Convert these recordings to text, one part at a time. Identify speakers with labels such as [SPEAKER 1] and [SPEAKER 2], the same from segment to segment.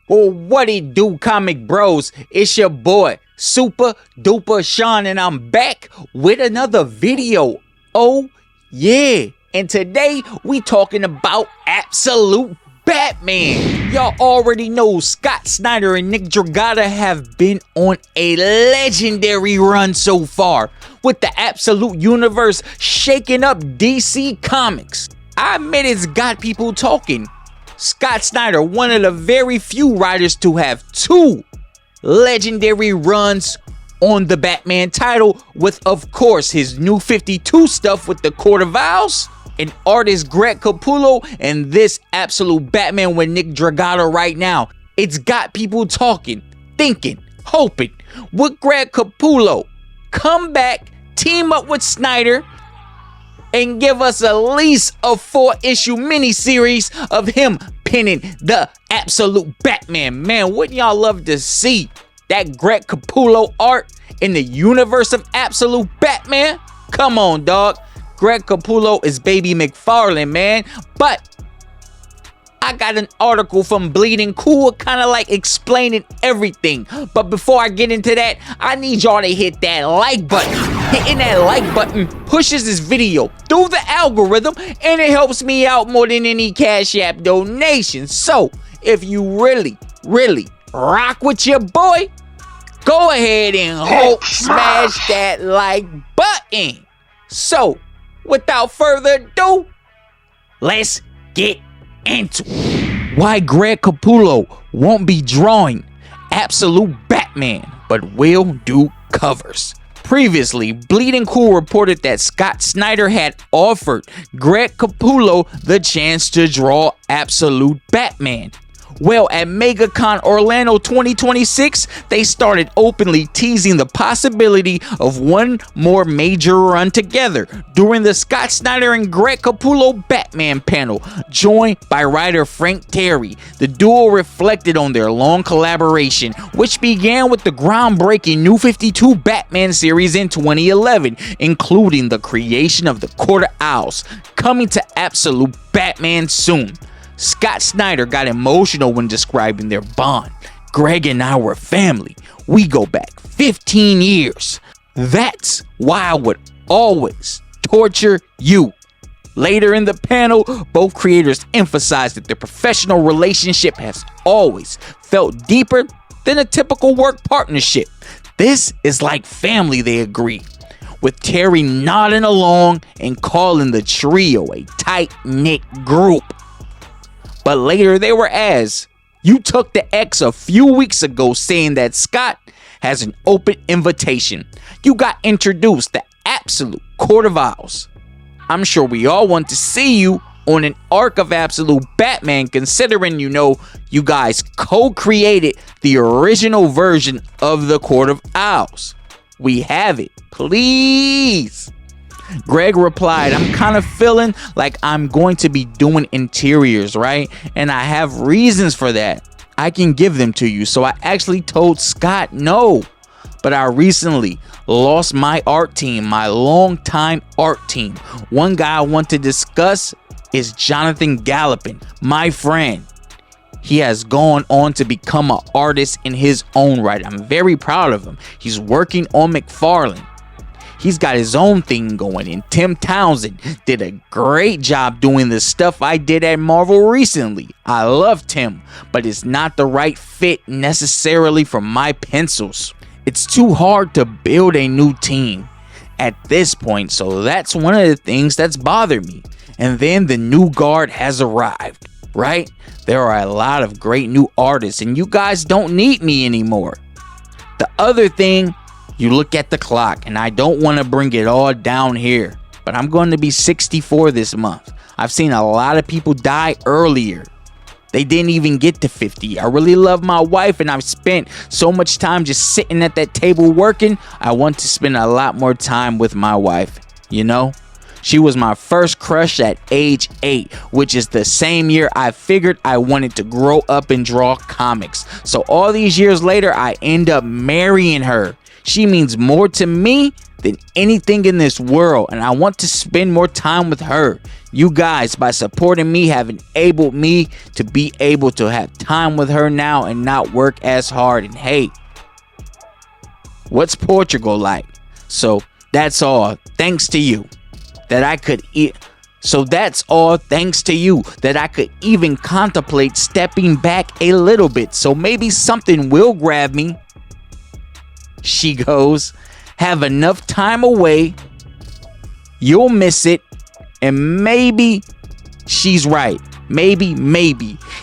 [SPEAKER 1] Well, what it do, comic bros? It's your boy, Super Duper Sean, and I'm back with another video. Oh, yeah. And today, we talking about Absolute Batman. Y'all already know Scott Snyder and Nick Dragotta have been on a legendary run so far, with the Absolute Universe shaking up DC Comics. I admit it's got people talking. Scott Snyder, one of the very few writers to have two legendary runs on the Batman title, with, of course, his new 52 stuff with the Court of Owls, and artist Greg Capullo, and this Absolute Batman with Nick Dragotta right now. It's got people talking, thinking, hoping. Would Greg Capullo come back, team up with Snyder, and give us at least a 4-issue miniseries of him penning the Absolute Batman? Man, wouldn't y'all love to see that Greg Capullo art in the universe of Absolute Batman? Come on, dog. Greg Capullo is baby McFarlane, man. But I got an article from Bleeding Cool kind of like explaining everything. But before I get into that, I need y'all to hit that like button. Hitting that like button pushes this video through the algorithm, and it helps me out more than any Cash App donation. So if you really rock with your boy, go ahead and smash that like button. So without further ado, let's get into why Greg Capullo won't be drawing Absolute Batman but will do covers. Previously, Bleeding Cool reported that Scott Snyder had offered Greg Capullo the chance to draw Absolute Batman. Well, at MegaCon Orlando 2026, they started openly teasing the possibility of one more major run together during the Scott Snyder and Greg Capullo Batman panel, joined by writer Frank Terry. The duo reflected on their long collaboration, which began with the groundbreaking New 52 Batman series in 2011, including the creation of the Court of Owls, coming to Absolute Batman soon. Scott Snyder got emotional when describing their bond. Greg and I were family. We go back 15 years. That's why I would always torture you. Later in the panel, both creators emphasized that their professional relationship has always felt deeper than a typical work partnership. This is like family, they agree, with Terry nodding along and calling the trio a tight-knit group. But later they were asked, "You took the X a few weeks ago saying that Scott has an open invitation. You got introduced to Absolute Court of Owls. I'm sure we all want to see you on an arc of Absolute Batman, considering, you guys co-created the original version of the Court of Owls. We have it, please." Greg replied, "I'm kind of feeling like I'm going to be doing interiors, right? And I have reasons for that. I can give them to you." So I actually told Scott no. But I recently lost my art team, my longtime art team. One guy I want to discuss is Jonathan Gallopin, my friend. He has gone on to become an artist in his own right. I'm very proud of him. He's working on McFarlane. He's got his own thing going, and Tim Townsend did a great job doing the stuff I did at Marvel recently. I love Tim, but it's not the right fit necessarily for my pencils. It's too hard to build a new team at this point, so that's one of the things that's bothered me. And then the new guard has arrived, right? There are a lot of great new artists, and you guys don't need me anymore. The other thing, you look at the clock, and I don't want to bring it all down here, but I'm going to be 64 this month. I've seen a lot of people die earlier. They didn't even get to 50. I really love my wife, and I've spent so much time just sitting at that table working. I want to spend a lot more time with my wife, She was my first crush at age 8, which is the same year I figured I wanted to grow up and draw comics. So all these years later, I end up marrying her. She means more to me than anything in this world, and I want to spend more time with her. You guys, by supporting me, have enabled me to be able to have time with her now and not work as hard. And hey, what's Portugal like? So that's all thanks to you that I could that's all thanks to you that I could even contemplate stepping back a little bit. So maybe something will grab me. She goes, have enough time away, you'll miss it, and maybe she's right. Maybe.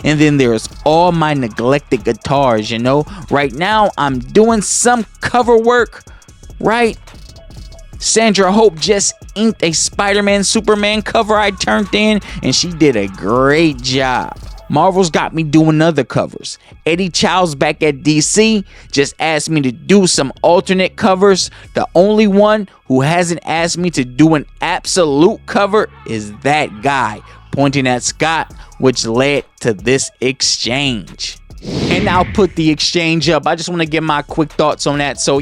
[SPEAKER 1] And then there's all my neglected guitars, you know. Right now, I'm doing some cover work, right? Sandra Hope just inked a Spider-Man Superman cover I turned in, and she did a great job. Marvel's got me doing other covers. Eddie Child's back at DC just asked me to do some alternate covers. The only one who hasn't asked me to do an absolute cover is that guy, pointing at Scott, which led to this exchange. And I'll put the exchange up. I just want to get my quick thoughts on that. So,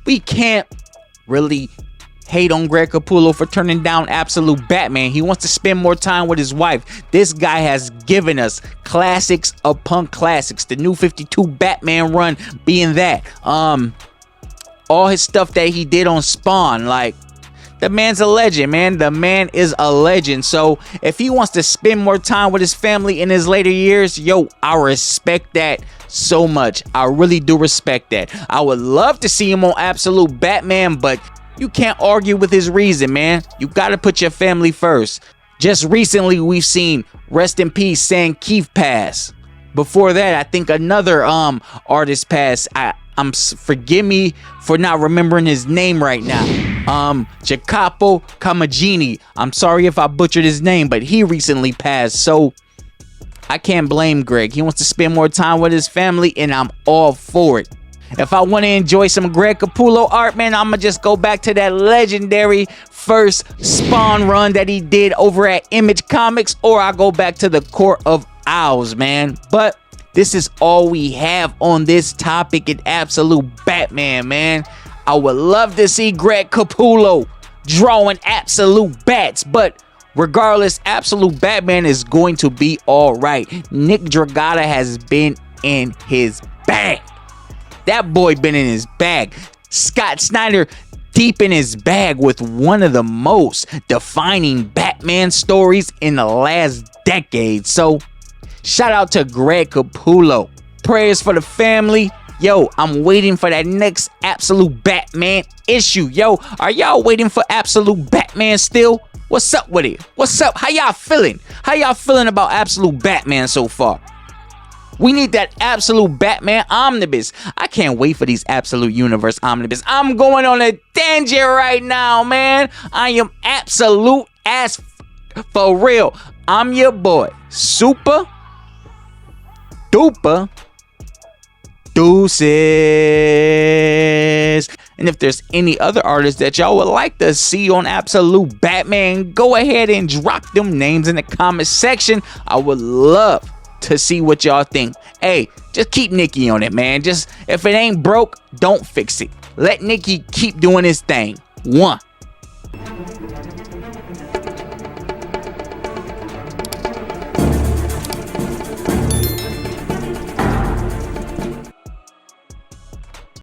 [SPEAKER 1] we can't really hate on Greg Capullo for turning down Absolute Batman. He wants to spend more time with his wife. This guy has given us classics upon classics. The New 52 Batman run being that. All his stuff that he did on Spawn, like, the man's a legend, man. The man is a legend. So if he wants to spend more time with his family in his later years, I respect that so much. I really do respect that. I would love to see him on Absolute Batman, but you can't argue with his reason, man. You gotta put your family first. Just recently, we've seen Rest in Peace Sam Keith pass. Before that, I think another artist passed. Forgive me for not remembering his name right now. Jacopo Camagini. I'm sorry if I butchered his name, but he recently passed. So I can't blame Greg. He wants to spend more time with his family, and I'm all for it. If I want to enjoy some Greg Capullo art, man, I'm going to just go back to that legendary first Spawn run that he did over at Image Comics, or I go back to the Court of Owls, man. But this is all we have on this topic in Absolute Batman, man. I would love to see Greg Capullo drawing Absolute Bats, but regardless, Absolute Batman is going to be all right. Nick Dragata has been in his bag. That boy been in his bag. Scott Snyder deep in his bag with one of the most defining Batman stories in the last decade. So, shout out to Greg Capullo. Prayers for the family. I'm waiting for that next Absolute Batman issue. Are y'all waiting for Absolute Batman still? What's up with it? What's up? How y'all feeling? How y'all feeling about Absolute Batman so far? We need that Absolute Batman Omnibus. I can't wait for these Absolute Universe Omnibus. I'm going on a tangent right now, man. I am absolute as for real. I'm your boy, Super Duper Deuces. And if there's any other artists that y'all would like to see on Absolute Batman, go ahead and drop them names in the comment section. I would love to see what y'all think. Hey, just keep Nikki on it, man. Just if it ain't broke, don't fix it. Let Nikki keep doing his thing. One.